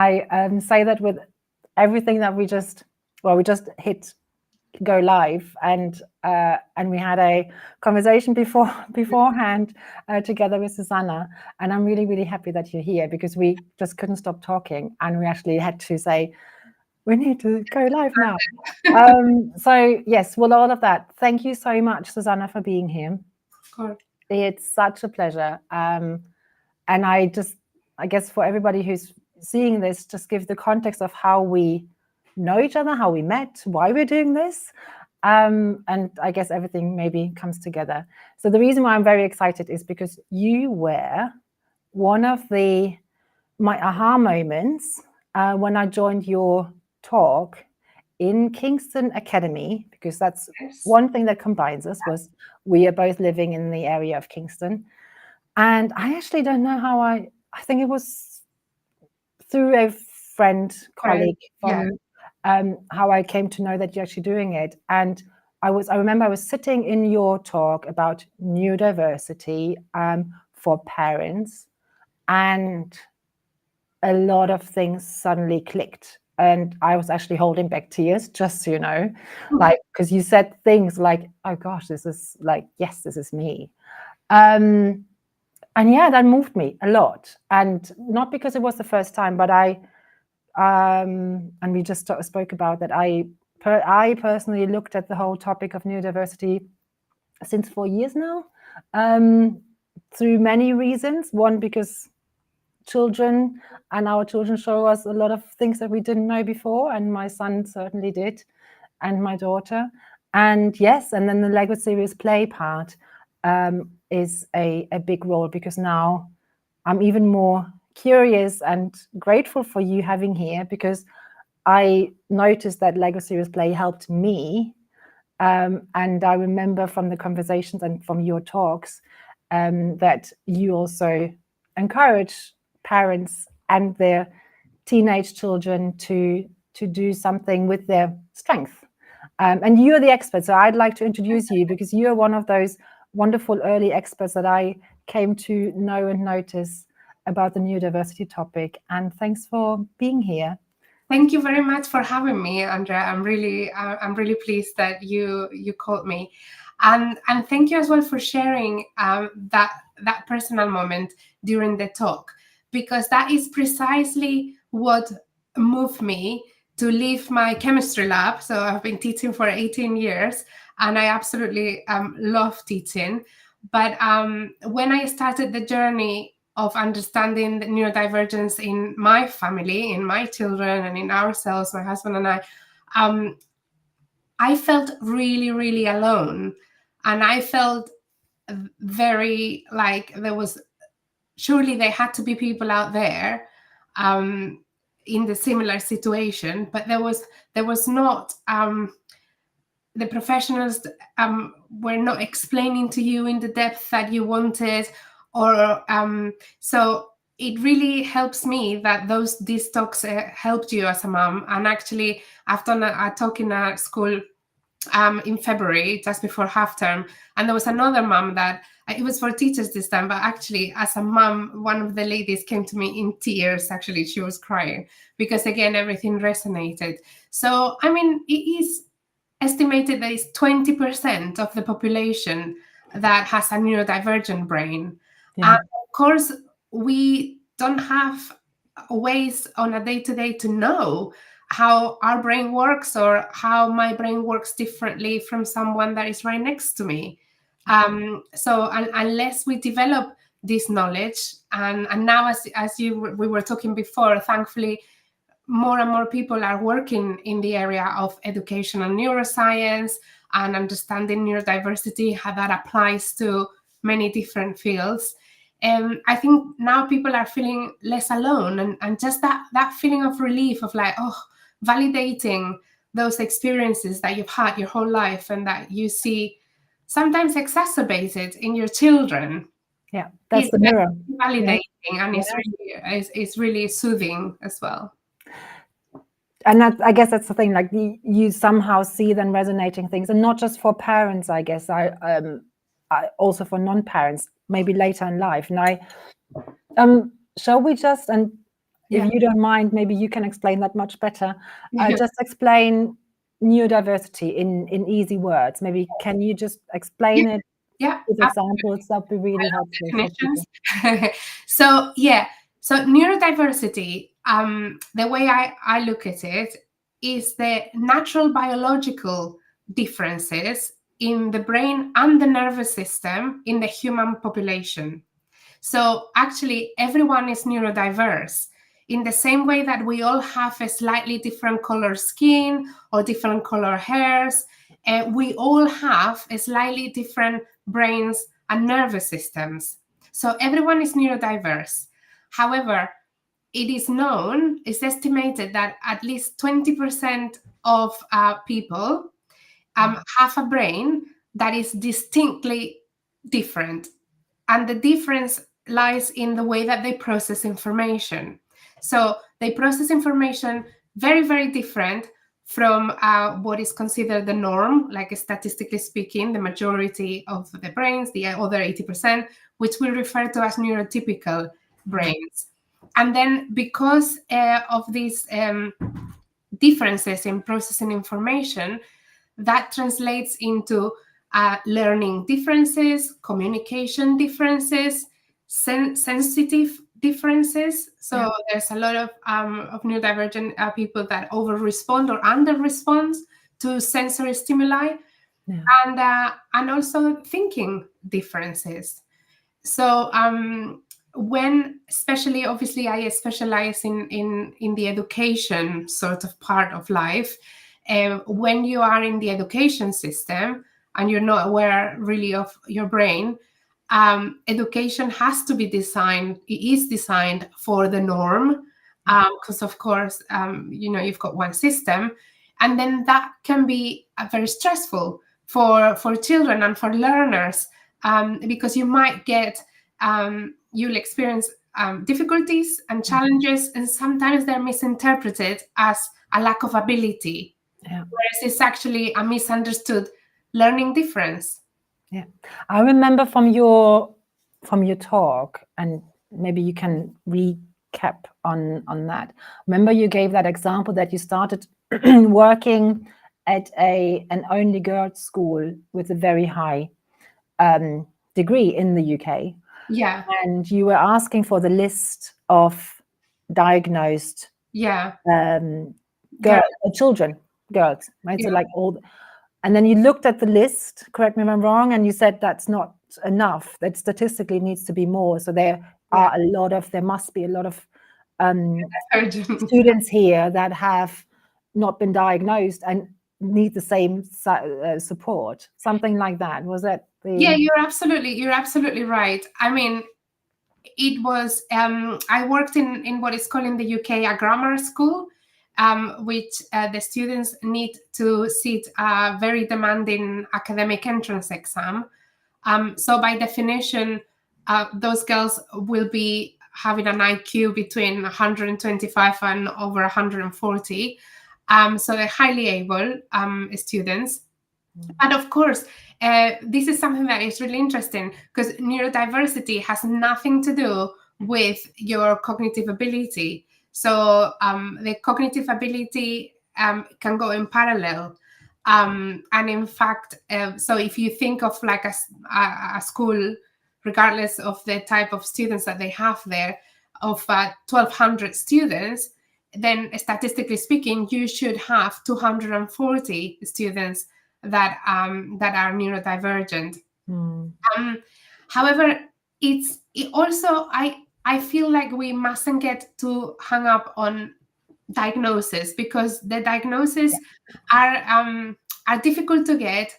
I say that with everything that we just hit go live, and we had a conversation beforehand together with Susana, and I'm really, really happy that you're here, because we just couldn't stop talking, and we actually had to say, we need to go live now. So yes, well, all of that. Thank you so much, Susana, for being here. Of course. It's such a pleasure. And I guess for everybody who's seeing this, just give the context of how we know each other, how we met, why we're doing this. And I guess everything maybe comes together. So the reason why I'm very excited is because you were one of my aha moments when I joined your talk in Kingston Academy, because that's one thing that combines us, was we are both living in the area of Kingston. And I actually don't know how I think it was through a friend, colleague from how I came to know that you're actually doing it. And I remember I was sitting in your talk about neurodiversity for parents, and a lot of things suddenly clicked. And I was actually holding back tears, just so you know, like, because you said things like, oh gosh, this is like, yes, this is me. And yeah, that moved me a lot. And not because it was the first time, but and we just spoke about that. I personally looked at the whole topic of neurodiversity since 4 years now, through many reasons. One, because our children show us a lot of things that we didn't know before, and my son certainly did, and my daughter. And yes, and then the Lego Serious Play part is a big role, because now I'm even more curious and grateful for you having here, because I noticed that Lego Serious Play helped me. And I remember from the conversations and from your talks that you also encourage parents and their teenage children to do something with their strength. And you're the expert, so I'd like to introduce you, because you're one of those wonderful early experts that I came to know and notice about the neurodiversity topic. And thanks for being here. Thank you very much for having me, Andrea. I'm really pleased that you called me, and thank you as well for sharing that personal moment during the talk, because that is precisely what moved me to leave my chemistry lab. So I've been teaching for 18 years, and I absolutely love teaching. But when I started the journey of understanding the neurodivergence in my family, in my children, and in ourselves, my husband and I felt really, really alone. And I felt very like surely there had to be people out there in the similar situation, but there was not, the professionals were not explaining to you in the depth that you wanted, or so it really helps me that these talks helped you as a mom. And actually, I've done a talk in a school in February, just before half term, and there was another mom that it was for teachers this time, but actually as a mom, one of the ladies came to me in tears. Actually, she was crying, because again, everything resonated. So I mean, it is estimated that it's 20% of the population that has a neurodivergent brain. Yeah. And of course, we don't have ways on a day-to-day to know how our brain works, or how my brain works differently from someone that is right next to me. So unless we develop this knowledge, and now as we were talking before, thankfully, more and more people are working in the area of educational neuroscience and understanding neurodiversity, how that applies to many different fields. And I think now people are feeling less alone, and just that feeling of relief of like, validating those experiences that you've had your whole life, and that you see sometimes exacerbated in your children. Yeah, that's the mirror. Validating, and it's really soothing as well. And I guess that's the thing, like you somehow see then resonating things, and not just for parents, I guess, I also for non-parents, maybe later in life. And shall we just, and Yeah. If you don't mind, maybe you can explain that much better. Yeah. Just explain neurodiversity in easy words. Maybe can you just explain it Yeah. with examples? That'd be really helpful for people. Definitions. So neurodiversity, the way I look at it is the natural biological differences in the brain and the nervous system in the human population. So actually, everyone is neurodiverse in the same way that we all have a slightly different color skin or different color hairs. We all have a slightly different brains and nervous systems. So everyone is neurodiverse. However, it's estimated that at least 20% of people have a brain that is distinctly different. And the difference lies in the way that they process information. So they process information very, very different from what is considered the norm, like statistically speaking, the majority of the brains, the other 80%, which we refer to as neurotypical brains. And then because of these differences in processing information, that translates into learning differences, communication differences, sensitive differences. So there's a lot of neurodivergent people that over-respond or under-respond to sensory stimuli, and also thinking differences. So when, especially, obviously, I specialize in the education sort of part of life. When you are in the education system and you're not aware really of your brain, education has to be designed. It is designed for the norm, because of course, you've got one system, and then that can be very stressful for children and for learners, because you might get you'll experience difficulties and challenges, and sometimes they're misinterpreted as a lack of ability, whereas it's actually a misunderstood learning difference. Yeah, I remember from your talk, and maybe you can recap on that. Remember, you gave that example that you started working at an only girls' school with a very high degree in the UK. Yeah. And you were asking for the list of diagnosed children, girls, right? So like and then you looked at the list, correct me if I'm wrong, and you said that's not enough, that statistically needs to be more. So there must be a lot of students here that have not been diagnosed and need the same support, something like that. Was that Yeah, you're absolutely right. I mean, it was, I worked in what is called in the UK a grammar school, which the students need to sit a very demanding academic entrance exam. So by definition, those girls will be having an IQ between 125 and over 140. So they're highly able students. But of course, this is something that is really interesting, because neurodiversity has nothing to do with your cognitive ability. So the cognitive ability can go in parallel. And in fact, so if you think of like a school, regardless of the type of students that they have there, of 1,200 students, then statistically speaking, you should have 240 students that are neurodivergent. However, I feel like we mustn't get too hung up on diagnosis, because the diagnoses are difficult to get,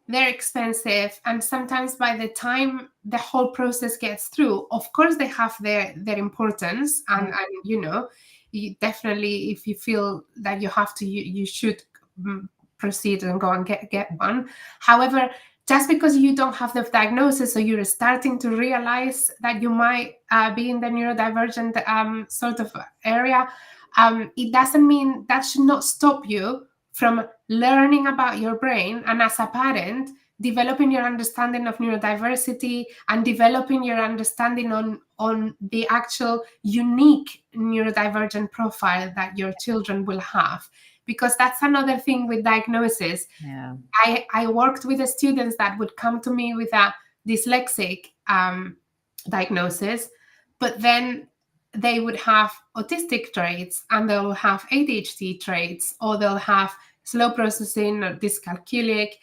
they're expensive, and sometimes by the time the whole process gets through, of course they have their importance, and you definitely, if you feel that you have to, you should proceed and go and get one. However, just because you don't have the diagnosis, so you're starting to realize that you might be in the neurodivergent sort of area, it doesn't mean, that should not stop you from learning about your brain, and as a parent, developing your understanding of neurodiversity and developing your understanding on the actual unique neurodivergent profile that your children will have. Because that's another thing with diagnosis. Yeah. I worked with the students that would come to me with a dyslexic diagnosis, but then they would have autistic traits, and they'll have ADHD traits, or they'll have slow processing or dyscalculic.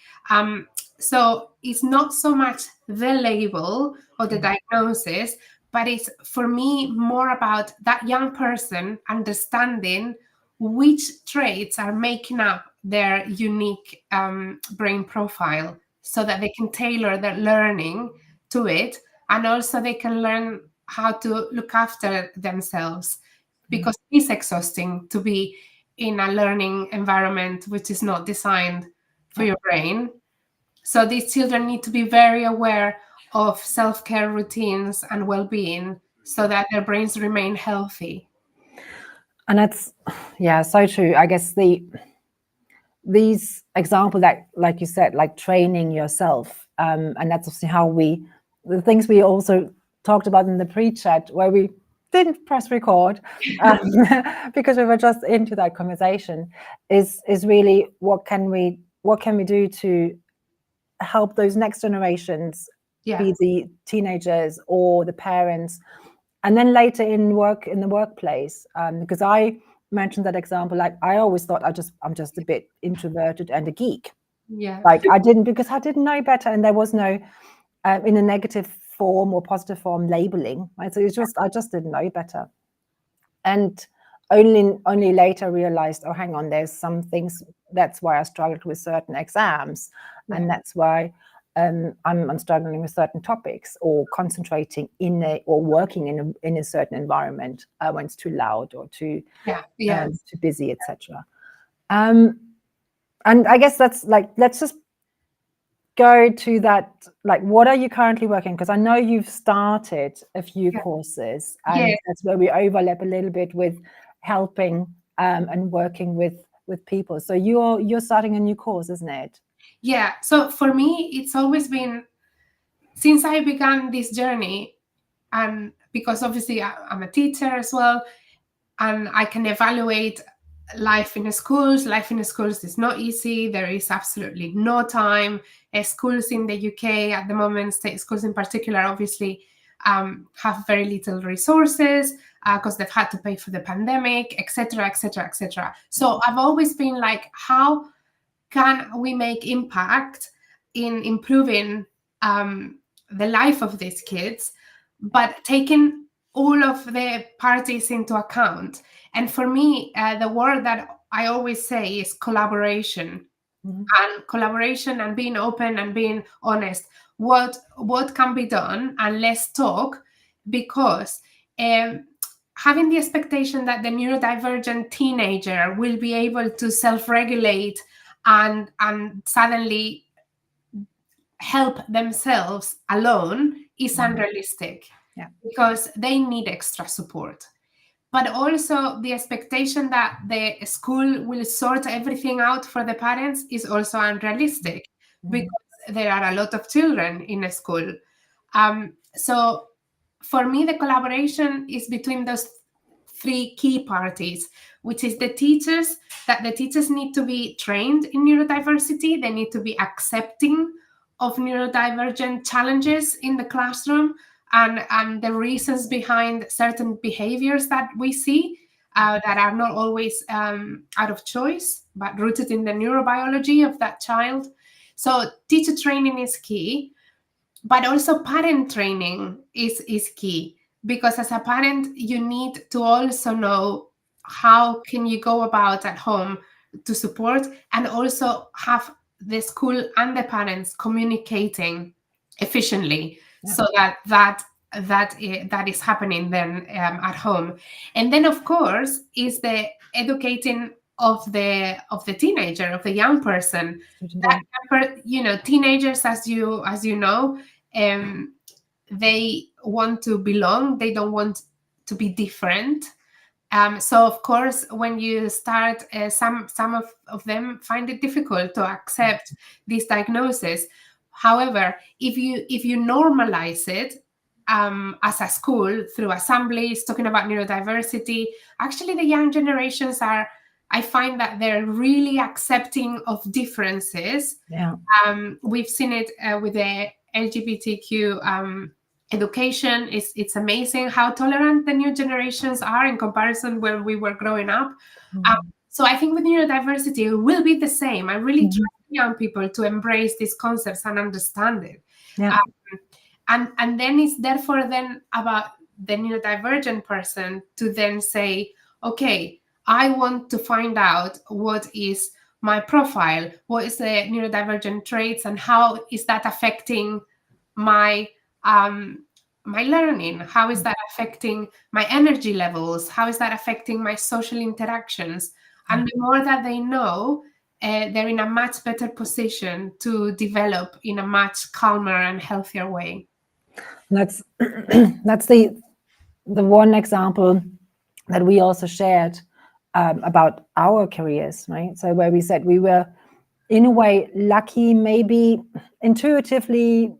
So it's not so much the label or the diagnosis, but it's, for me, more about that young person understanding which traits are making up their unique brain profile, so that they can tailor their learning to it, and also they can learn how to look after themselves, because it's exhausting to be in a learning environment which is not designed for your brain. So these children need to be very aware of self-care routines and well-being, so that their brains remain healthy. And that's, yeah, so true. I guess these examples that, like you said, like training yourself, and that's obviously how the things we also talked about in the pre-chat, where we didn't press record because we were just into that conversation, is really what can we do to help those next generations, be the teenagers or the parents, and then later in the workplace. Because I mentioned that example, like I always thought I'm just a bit introverted and a geek. Yeah. Like I didn't know better, and there was no in a negative form or positive form labeling. Right, so I just didn't know better, and only later realized, oh, hang on, there's some things. That's why I struggled with certain exams, and that's why I'm struggling with certain topics, or concentrating or working in a certain environment when it's too loud or too busy, etc. And I guess that's like, let's just go to that. Like, what are you currently working? Because I know you've started a few courses, and that's where we overlap a little bit with helping and working with people. So you're starting a new course, isn't it? Yeah. So for me, it's always been, since I began this journey, and because obviously I'm a teacher as well, and I can evaluate life in schools. Life in schools is not easy. There is absolutely no time. Schools in the UK at the moment, state schools in particular, obviously have very little resources because they've had to pay for the pandemic, etc., etc., etc. So I've always been like, how can we make impact in improving the life of these kids, but taking all of the parties into account? And for me, the word that I always say is collaboration. And collaboration, and being open and being honest. What can be done, and let's talk, because having the expectation that the neurodivergent teenager will be able to self-regulate and suddenly help themselves alone is unrealistic, because they need extra support. But also the expectation that the school will sort everything out for the parents is also unrealistic, because there are a lot of children in a school. So for me, the collaboration is between those three key parties, which is the teachers, that the teachers need to be trained in neurodiversity. They need to be accepting of neurodivergent challenges in the classroom, and the reasons behind certain behaviors that we see that are not always out of choice, but rooted in the neurobiology of that child. So teacher training is key, but also parent training is key, because as a parent, you need to also know how can you go about at home to support, and also have the school and the parents communicating efficiently, so that is happening then at home. And then, of course, is the educating of the teenager, of the young person. That, teenagers, as you know, they want to belong. They don't want to be different. So of course, when you start, some of them find it difficult to accept this diagnosis. However, if you normalize it as a school through assemblies talking about neurodiversity, actually the young generations are, I find that they're really accepting of differences. Yeah. We've seen it with the LGBTQ education. It's amazing how tolerant the new generations are in comparison when we were growing up. So I think with neurodiversity, it will be the same. I really trust young people to embrace these concepts and understand it. Yeah. And then it's therefore then about the neurodivergent person to then say, okay, I want to find out what is my profile, what is the neurodivergent traits, and how is that affecting my my learning? How is that affecting my energy levels? How is that affecting my social interactions? And the more that they know, they're in a much better position to develop in a much calmer and healthier way. That's the one example that we also shared about our careers, right? So where we said we were in a way lucky, maybe intuitively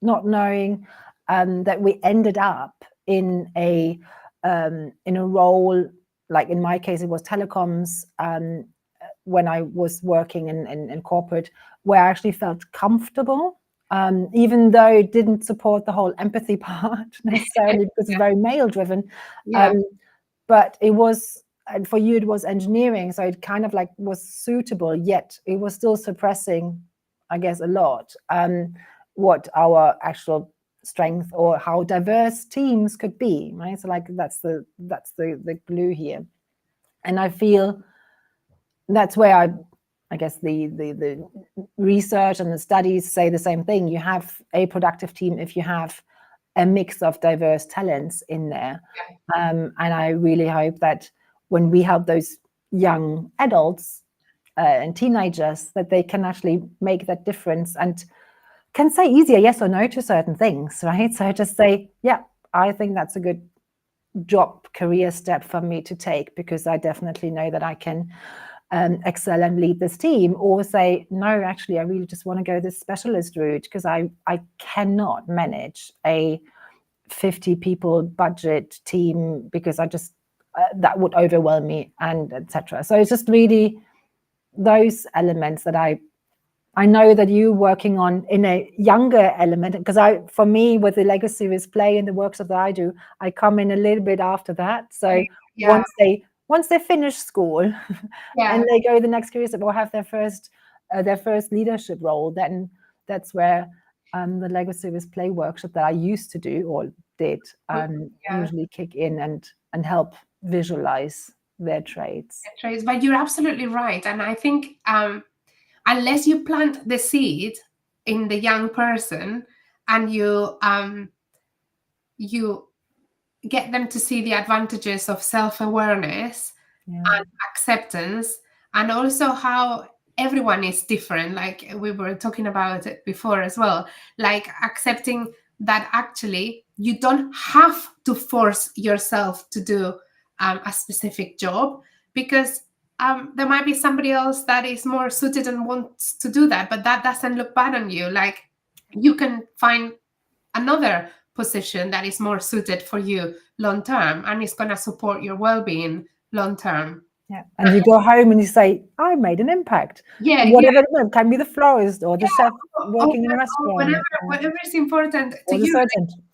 not knowing that we ended up in a role, like in my case it was telecoms, when I was working in corporate, where I actually felt comfortable, even though it didn't support the whole empathy part necessarily, because it's very male driven. But it was, and for you it was engineering, so it kind of like was suitable, yet it was still suppressing, I guess, a lot what our actual strength or how diverse teams could be, right? So like that's the glue here. And I feel that's where I guess the research and the studies say the same thing. You have a productive team if you have a mix of diverse talents in there. And I really hope that when we help those young adults and teenagers, that they can actually make that difference and can say easier yes or no to certain things, right? So just say, yeah, I think that's a good job career step for me to take, because I definitely know that I can excel and lead this team. Or say, no, actually, I really just want to go this specialist route because I cannot manage a 50 people budget team, because I just that would overwhelm me, and etc. So it's just really those elements that I know that you working on in a younger element, because for me with the legacy series play and the workshops that I do, I come in a little bit after that. So once they finish school and they go the next career step or have their first leadership role, then that's where the legacy series play workshop that I used to do or did usually kick in and help visualize their traits. But you're absolutely right. And I think unless you plant the seed in the young person and you get them to see the advantages of self-awareness and acceptance, and also how everyone is different, like we were talking about it before as well, like accepting that actually you don't have to force yourself to do a specific job, because there might be somebody else that is more suited and wants to do that, but that doesn't look bad on you. Like you can find another position that is more suited for you long term and is going to support your well-being long term. Yeah, and you go home and you say, I made an impact. Whatever it can be, the florist or the chef working in a restaurant. Whatever is important to you.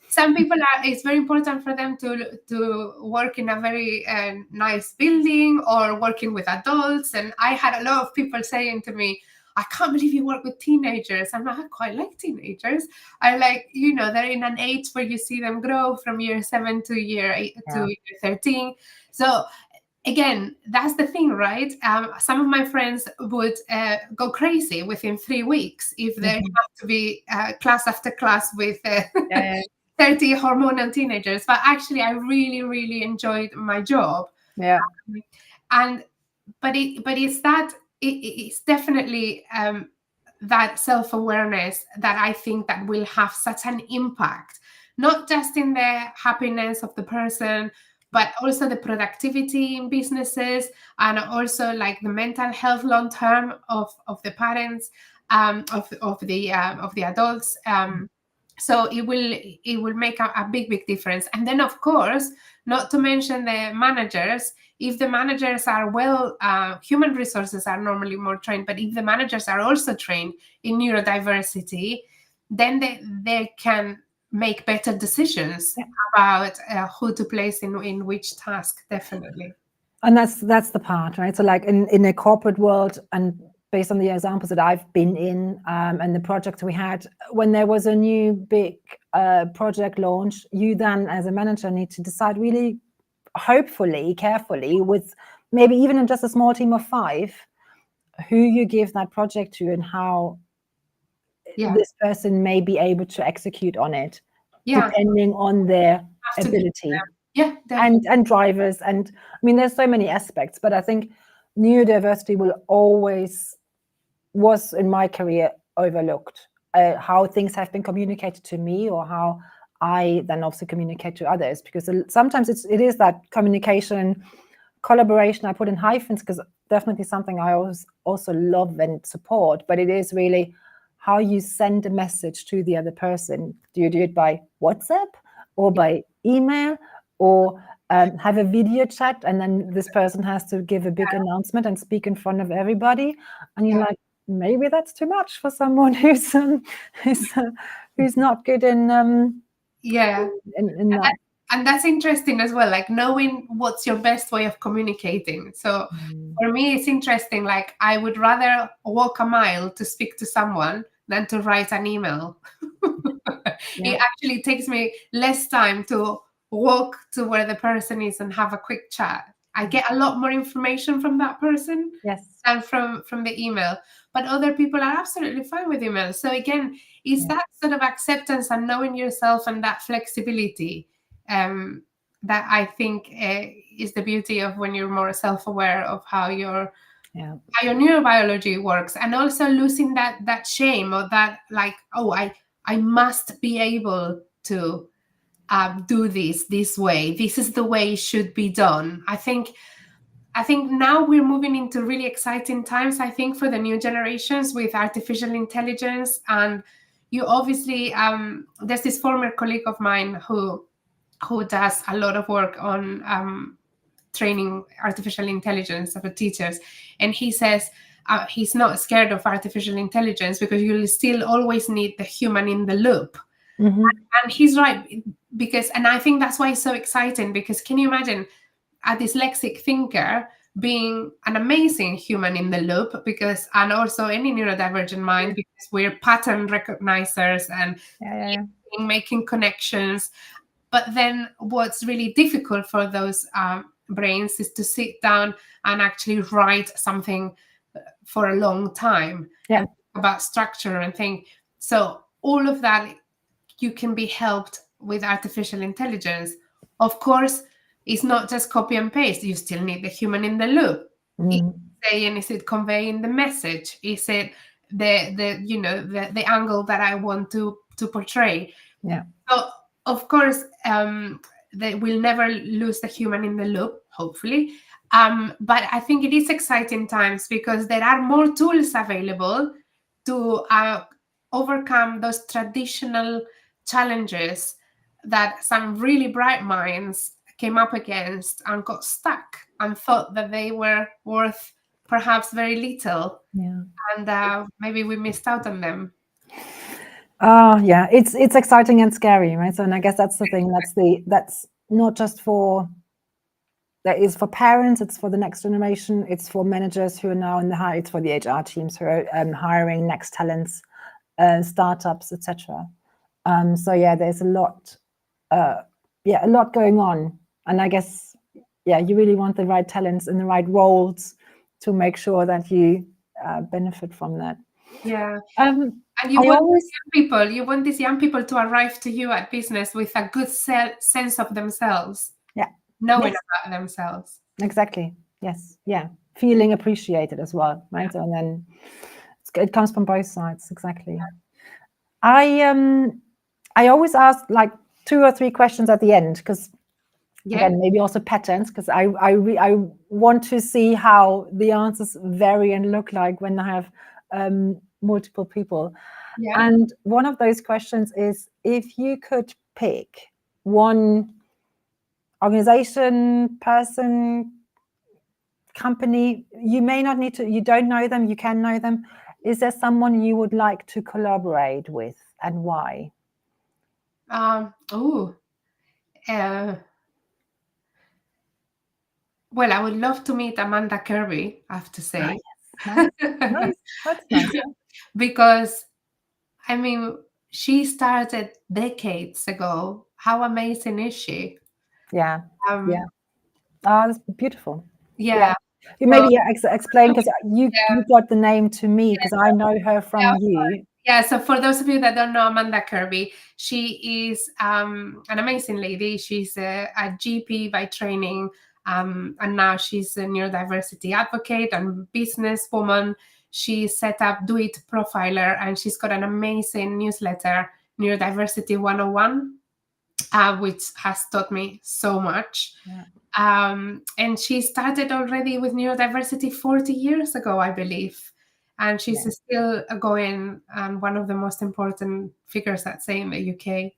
Some people it's very important for them to work in a very nice building or working with adults. And I had a lot of people saying to me, I can't believe you work with teenagers. I'm like, I quite like teenagers. I like, they're in an age where you see them grow from year 7 to year 8 to year 13. So again, that's the thing, right? Some of my friends would go crazy within 3 weeks if they have to be class after class with 30 hormonal teenagers. But actually, I really, really enjoyed my job. But it's definitely that self-awareness that I think that will have such an impact, not just in the happiness of the person, but also the productivity in businesses, and also like the mental health long term of the parents. of the adults. So it will make a big difference. And then, of course, not to mention the managers. If the managers are human resources are normally more trained, but if the managers are also trained in neurodiversity, then they can make better decisions about who to place in which task, definitely. And that's the part, right? So like in a corporate world, and based on the examples that I've been in and the projects we had, when there was a new big project launch, you then as a manager need to decide really, hopefully, carefully, with maybe even in just a small team of 5, who you give that project to and how this person may be able to execute on it, depending on their ability. Yeah, and drivers. And I mean, there's so many aspects, but I think neurodiversity was in my career overlooked, how things have been communicated to me or how I then also communicate to others, because sometimes it is that communication, collaboration, I put in hyphens because definitely something I also love and support, but it is really how you send a message to the other person. Do you do it by WhatsApp or by email, or have a video chat, and then this person has to give a big announcement and speak in front of everybody, and you're like, maybe that's too much for someone who's not good in that. And that's interesting as well, like knowing what's your best way of communicating. So for me, it's interesting. Like I would rather walk a mile to speak to someone than to write an email. It actually takes me less time to walk to where the person is and have a quick chat. I get a lot more information from that person than from the email. But other people are absolutely fine with email. So again, it's that sort of acceptance and knowing yourself and that flexibility that I think is the beauty of when you're more self-aware of how your neurobiology works, and also losing that shame or that like, oh, I must be able to do this way. This is the way it should be done. I think now we're moving into really exciting times, I think, for the new generations with artificial intelligence. And you obviously, there's this former colleague of mine who does a lot of work on training artificial intelligence for teachers. And he says he's not scared of artificial intelligence because you'll still always need the human in the loop. And he's right, and I think that's why it's so exciting, because can you imagine a dyslexic thinker being an amazing human in the loop, and also any neurodivergent mind, because we're pattern recognizers and making connections. But then what's really difficult for those brains is to sit down and actually write something for a long time about structure and thing. So all of that, you can be helped with artificial intelligence. Of course, it's not just copy and paste. You still need the human in the loop. Is it conveying the message? Is it the angle that I want to portray? So of course, they will never lose the human in the loop, hopefully. But I think it is exciting times because there are more tools available to overcome those traditional challenges that some really bright minds came up against and got stuck and thought that they were worth perhaps very little. And maybe we missed out on them. It's exciting and scary, right? So, and I guess that's the thing. That's not just that is for parents. It's for the next generation. It's for managers who are now in the hire. It's for the HR teams who are hiring next talents, startups, etc. So there's a lot going on, and I guess you really want the right talents in the right roles to make sure that you benefit from that. And you want these young people to arrive to you at business with a good sense of themselves. Knowing about themselves. Exactly. Yes. Feeling appreciated as well, right? And then it comes from both sides. Exactly. I always ask like 2 or 3 questions at the end, because again, maybe also patterns, because I want to see how the answers vary and look like when I have multiple people. Yeah. And one of those questions is, if you could pick one organization, person, company, you may not need to, you don't know them, you can know them. Is there someone you would like to collaborate with, and why? Well, I would love to meet Amanda Kirby, I have to say. Nice. Nice. That's nice. Because, I mean, she started decades ago. How amazing is she? Yeah. Um, Yeah. Oh, that's beautiful. Yeah. You maybe explain, because you got the name to me because I know her from you. Yeah, so for those of you that don't know Amanda Kirby, she is an amazing lady. She's a GP by training, and now she's a neurodiversity advocate and businesswoman. She set up Do It Profiler, and she's got an amazing newsletter, Neurodiversity 101, which has taught me so much. Yeah. And she started already with neurodiversity 40 years ago, I believe. And she's still going, one of the most important figures, I'd say, in the UK,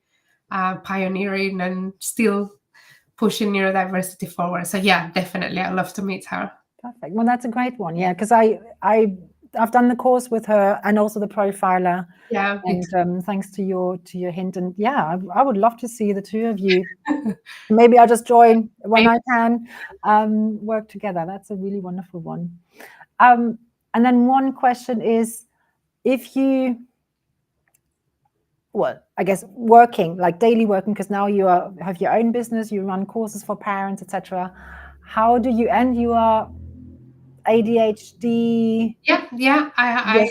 pioneering and still pushing neurodiversity forward. So yeah, definitely, I'd love to meet her. Perfect. Well, that's a great one. Yeah, because I've done the course with her and also the profiler. Yeah. And thanks to your hint. And yeah, I would love to see the two of you. Maybe I'll just join when I can, work together. That's a really wonderful one. And then one question is, if you, well, I guess working, like daily working, because now you have your own business, you run courses for parents, etc. How do you, and you are ADHD? Yeah. I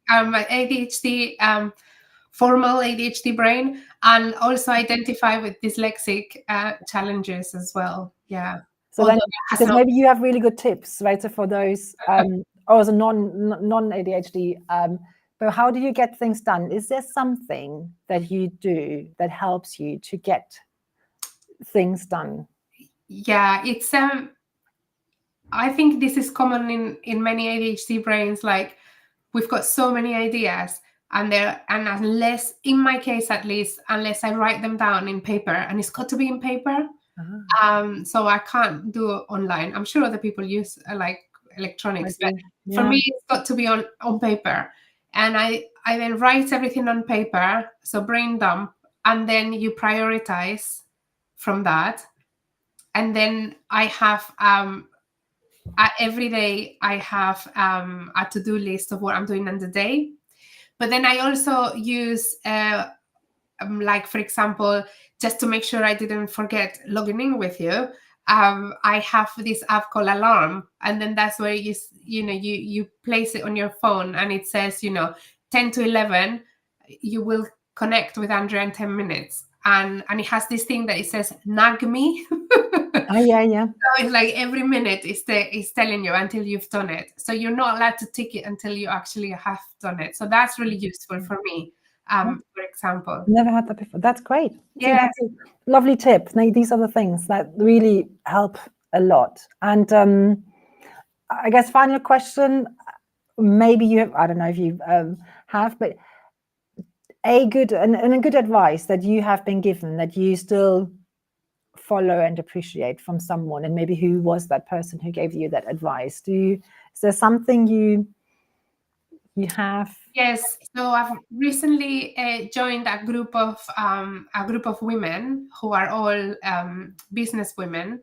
am ADHD, formal ADHD brain, and also identify with dyslexic challenges as well. Yeah. So then, because maybe you have really good tips, right? So for those, also non ADHD, but how do you get things done? Is there something that you do that helps you to get things done? Yeah, it's I think this is common in many ADHD brains. Like, we've got so many ideas, and unless, in my case at least, unless I write them down in paper, and it's got to be in paper. So I can't do it online. I'm sure other people use like electronics, but for me, it's got to be on paper. And I then write everything on paper, so brain dump, and then you prioritize from that. And then I have every day I have a to-do list of what I'm doing in the day. But then I also use like, for example, just to make sure I didn't forget logging in with you, I have this app called Alarm, and then that's where you place it on your phone, and it says 10 to 11 you will connect with Andrea in 10 minutes, and it has this thing that it says nag me. Yeah. So it's like every minute is telling you until you've done it. So you're not allowed to tick it until you actually have done it. So that's really useful for me. For example. Never had that before. That's great. Yeah. See, that's a lovely tip. These are the things that really help a lot. And I guess final question, maybe you have, I don't know if you have, but a good advice that you have been given that you still follow and appreciate from someone, and maybe who was that person who gave you that advice? Is there something you have? Yes. So I've recently joined a group of women who are all business women,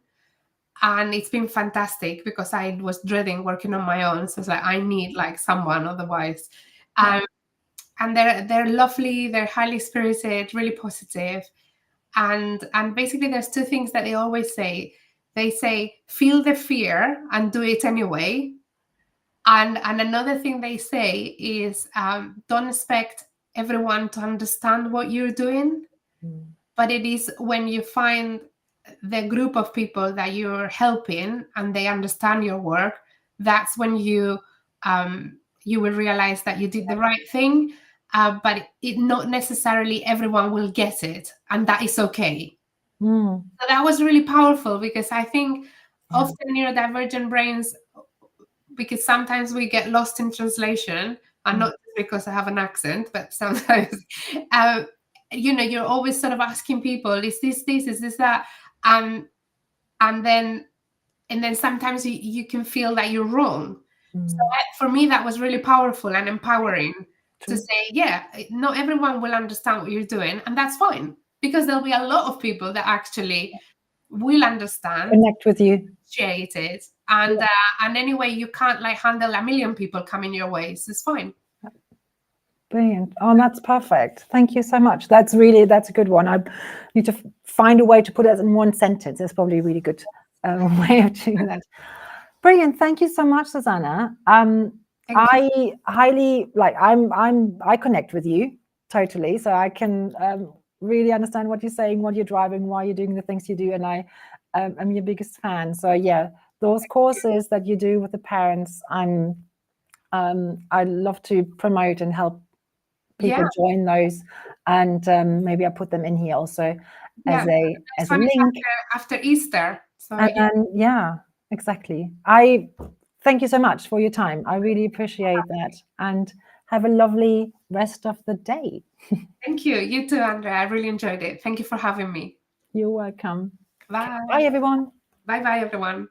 and it's been fantastic because I was dreading working on my own. So it's like, I need like someone, otherwise. And they're lovely. They're highly spirited, really positive. And basically, there's two things that they always say. They say, feel the fear and do it anyway. And another thing they say is, don't expect everyone to understand what you're doing. But it is when you find the group of people that you're helping and they understand your work, that's when you will realize that you did the right thing. But not necessarily everyone will get it, and that is okay. So that was really powerful, because I think often neurodivergent brains, because sometimes we get lost in translation, and not just because I have an accent, but sometimes, you're always sort of asking people, is this, is this that? And then sometimes you can feel that you're wrong. So for me, that was really powerful and empowering to say, yeah, not everyone will understand what you're doing, and that's fine, because there'll be a lot of people that actually will understand, connect with you, appreciate it, and anyway, you can't like handle a million people coming your way, so it's fine. Brilliant. Oh, that's perfect. Thank you so much. That's a good one. I need to find a way to put it in one sentence. That's probably a really good way of doing that. Brilliant. Thank you so much, Susana. I highly I connect with you totally. So I can really understand what you're saying, what you're driving, why you're doing the things you do. And I am your biggest fan. So yeah, those courses that you do with the parents, I love to promote and help people join those, and maybe I put them in here also as a link after Easter. So yeah, exactly. I thank you so much for your time. I really appreciate that, and have a lovely rest of the day. Thank you. You too, Andrea. I really enjoyed it. Thank you for having me. You're welcome. Bye. Bye, everyone. Bye, everyone.